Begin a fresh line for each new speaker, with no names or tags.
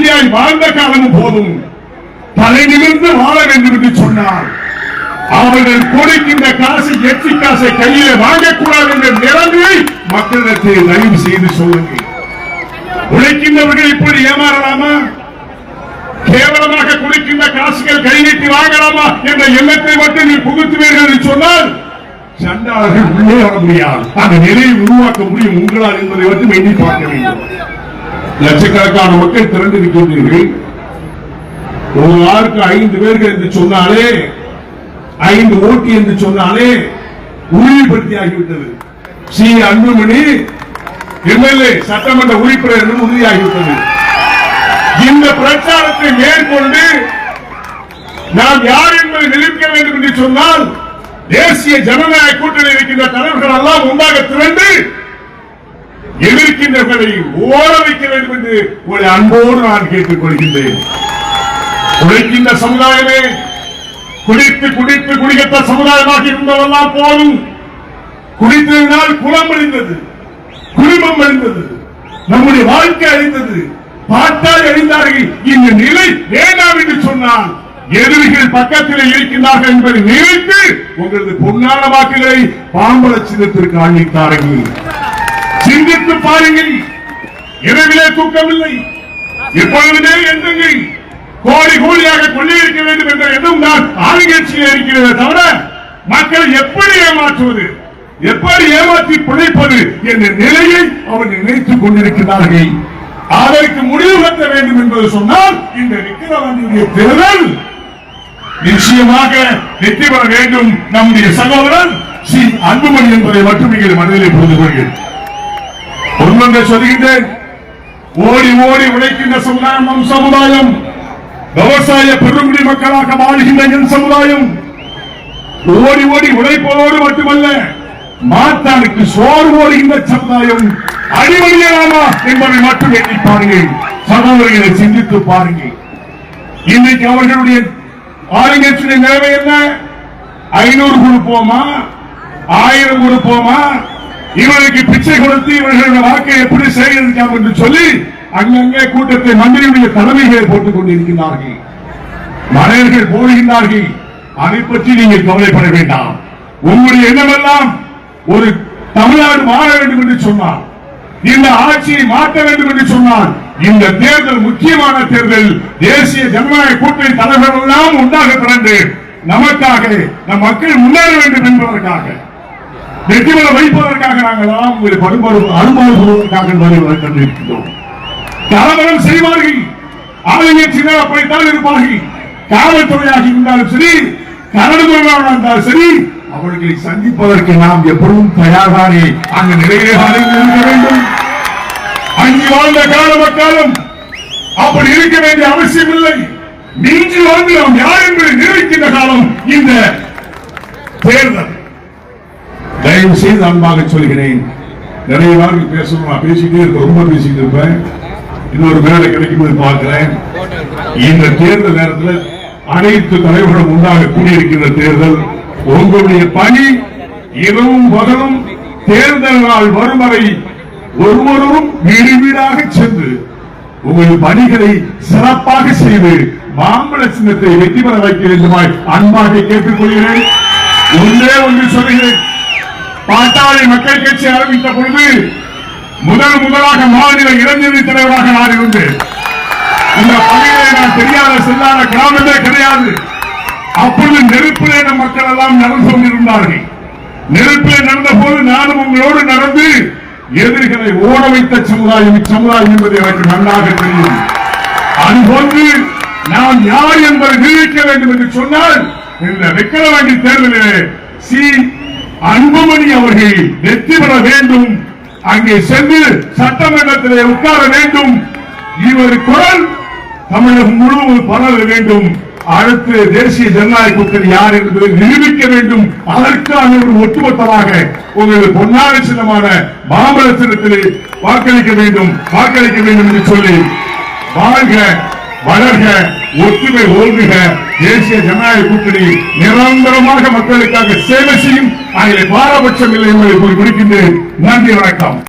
அமைதியாய் வாழ்ந்த காலமும் போதும், தலை நிமிர்ந்து வாழ வேண்டும் என்று சொன்னார். அவர்கள் கொடுக்கின்ற காசு எச்சி காசை கையிலே வாங்கக்கூடாது என்ற நிலைமையை மக்களிடத்தை தயவு செய்து சொல்லுங்கள். உழைக்கின்றவர்கள் இப்படி ஏமாறலாமா? கேவலமாக கொடுக்கின்ற காசுகள் கை நீட்டி வாங்கலாமா என்ற எண்ணத்தை மட்டும் நீ புகுத்துவீர்கள் என்று சொன்னால் சண்டாளர்கள் உள்ளே வர முடியாது. அந்த நிலையை உருவாக்க முடியும் உங்களால் என்பதை மட்டும் எண்ணி பார்க்க வேண்டும். லட்சக்கணக்கான மக்கள் திரண்டிருக்கின்றீர்கள். ஒரு ஆளுக்கு 5 பேர்கள் என்று சொன்னாலே, 5 ஓட்டு என்று சொன்னாலே உறுதிப்படுத்தி ஆகிவிட்டது. சி அன்புமணி எம்எல்ஏ சட்டமன்ற உறுப்பினர் என்று உறுதியாகிவிட்டது. இந்த பிரச்சாரத்தை மேற்கொண்டு நாம் யார் என்பதை நிரூபிக்க வேண்டும் என்று சொன்னால் தேசிய ஜனநாயக கூட்டணி இருக்கின்ற தலைவர்கள் எல்லாம் ஒன்றாக திரண்டு எதிர்க்கின்றவர்களை ஓட வைக்க வேண்டும் என்று ஒரு அன்போடு நான் கேட்டுக் கொள்கின்றேன். உழைக்கின்ற சமுதாயமே, குடித்து குடித்து குடிகட்ட சமுதாயமாக இருந்தவெல்லாம் போதும். குடித்ததினால் குலம் அழிந்தது, குடும்பம் அழிந்தது, நம்முடைய வாழ்க்கை அழிந்தது, பார்த்தால் அழிந்தார்கள். இந்த நிலை வேண்டாம் என்று சொன்னால் எதிரிகள் பக்கத்தில் இருக்கின்றார்கள் என்பதை நினைத்து உங்களது பொன்னான வாக்குகளை பாம்பள சின்னத்திற்கு அளித்தார்கள். சிந்தித்து பாருங்கள். இரவிலே தூக்கமில்லை, எப்பொழுதுமே எண்ணுங்கள். கோடி கோடியாக கொள்ளையடிக்க வேண்டும் என்ற எண்ணம் தான் ஆளுங்கட்சியில் இருக்கிறது தவிர மக்களை எப்படி ஏமாற்றுவது, எப்படி ஏமாற்றி பிழைப்பது என்ற நிலையை அவர்கள் நினைத்துக் கொண்டிருக்கிறார்கள். அதற்கு முடிவு கட்ட வேண்டும் என்பது சொன்னால் இந்த விக்கிரவாண்டியுடைய தேர்தல் நிச்சயமாக வெற்றி பெற வேண்டும். நம்முடைய சகோதரன் சி அன்புமணி என்பதை மட்டும் நீங்கள் மனதிலே புரிந்து கொள்கிறேன். ஒன்றொன்றை சொல்கின்றேன். ஓடி ஓடி உழைக்கின்ற சமுதாயம் நம் சமுதாயம். விவசாய பெருங்குடி மக்களாக வாழ்கின்ற என் சமுதாயம். ஓடி ஓடி உழைப்பதோடு மட்டுமல்ல, மாத்தானுக்கு சோறு ஓடுகின்ற சமுதாயம். அடிமணியலாமா என்பதை மட்டும் எண்ணி பாருங்கள். சகோதரர்களை சிந்தித்து பாருங்கள். இன்றைக்கு அவர்களுடைய ஆளுங்கட்சியின் நிலைமை என்ன? 500 கொடுப்போமா, 1000 கொடுப்போமா, இவர்களுக்கு பிச்சை கொடுத்து இவர்களுடைய வாக்கை எப்படி சேகரிக்கலாம் என்று சொல்லி அங்கங்கே கூட்டத்தை மந்திரியுடைய தலைமைகளை போட்டுக் கொண்டிருக்கிறார்கள். மனிதர்கள் போடுகின்றார்கள். அதை பற்றி நீங்கள் கவலைப்பட வேண்டாம். உங்களுடைய எண்ணமெல்லாம் ஒரு தமிழ்நாடு மாற வேண்டும் என்று சொன்னார், இந்த ஆட்சியை மாற்ற வேண்டும் என்று சொன்னார். இந்த தேர்தல் முக்கியமான தேர்தல். தேசிய ஜனநாயக கூட்டணி தலைவர்கள் எல்லாம் ஒன்றாக திரண்டு நமக்காக, நம் மக்கள் முன்னேற வேண்டும் என்பதற்காக, வெற்றி பெற வைப்பதற்காக நாங்கள் அனுபவம் கண்டிருக்கிறோம். கலவரம் செய்வார்கள், ஆளுங்கட்சியினர் அப்படித்தான் இருப்பார்கள். காவல்துறையாக இருந்தாலும் சரி, கரடுமுறையாக இருந்தாலும் சரி, அவர்களை சந்திப்பதற்கு நாம் எப்பொழுதும் தயாரானே அந்த நிலையிலே இருக்க வேண்டும். அங்கு வாழ்ந்த காலம் அப்படி இருக்க வேண்டிய அவசியம் இல்லை. நீங்கி வாழ்ந்து நாம் யார் என்பதை நிரூபிக்கின்ற காலம் இந்த தேர்தல். தயவு செய்து அன்பாக சொல்கிறேன். நிறைய நாள் பேசணும், நான் பேசிட்டே இருக்க, ரொம்ப பேசிட்டு இருப்பேன். இன்னொரு மேடை கிடைக்கும் பார்க்கிறேன். இந்த தேர்தல் நேரத்தில் அனைத்து தலைவர்களும் உண்டாக கூடியிருக்கின்ற தேர்தல். உங்களுடைய பணி இரவும் பகலும் தேர்தல் நாள் வரும் வரை ஒருவரும் வீடு வீடாக சென்று உங்கள் பணிகளை சிறப்பாக செய்து மாம்பழ சின்னத்தை வெற்றி பெற வைக்க வேண்டுமாய் அன்பாக கேட்டுக் கொள்கிறேன். ஒன்றே ஒன்று சொல்கிறேன். பாட்டாளி மக்கள் கட்சி ஆரம்பித்த பொழுது முதலாக மாநில இளைஞரணி தலைவராக நான் இருந்தேன். இந்த பணிகளை நான் தெரியாத செல்லாத கிராமமே கிடையாது. அப்பொழுது நெருப்பிலே நம் மக்கள் எல்லாம் நடந்து கொண்டிருந்தார்கள். நெருப்பிலே நடந்த போது நானும் உங்களோடு நடந்து எதிரிகளை ஓட வைத்த சமுதாயம் இச்சமுதாயம் என்பது எனக்கு நன்றாக தெரியும். அதுபோன்று நாம் யார் என்பதை நிரூபிக்க வேண்டும் என்று சொன்னால் இந்த விக்கிரவாண்டி தேர்தலிலே சி அன்புமணி அவர்கள் வெற்றி பெற வேண்டும். அங்கே சென்று சட்டமன்றத்திலே உட்கார வேண்டும். இவர் குரல் தமிழகம் முழுவதும் பரவ வேண்டும். அடுத்து தேசிய ஜனநாயக கூட்டணி யார் என்பதை நிரூபிக்க வேண்டும். அதற்கான ஒரு ஒட்டுமொத்தமாக உங்களது பொன்னான சின்னமான மாம்பழ சின்னத்திலே வாக்களிக்க வேண்டும் என்று சொல்லி வாழ்க, வளர்க, ஒற்றுமை ஓங்குக. தேசிய ஜனநாயக கூட்டணி நிரந்தரமாக மக்களுக்காக சேவை செய்யும். அதில் பாரபட்சம் இல்லை என்பதை கூறி முடிக்கின்றேன். நன்றி, வணக்கம்.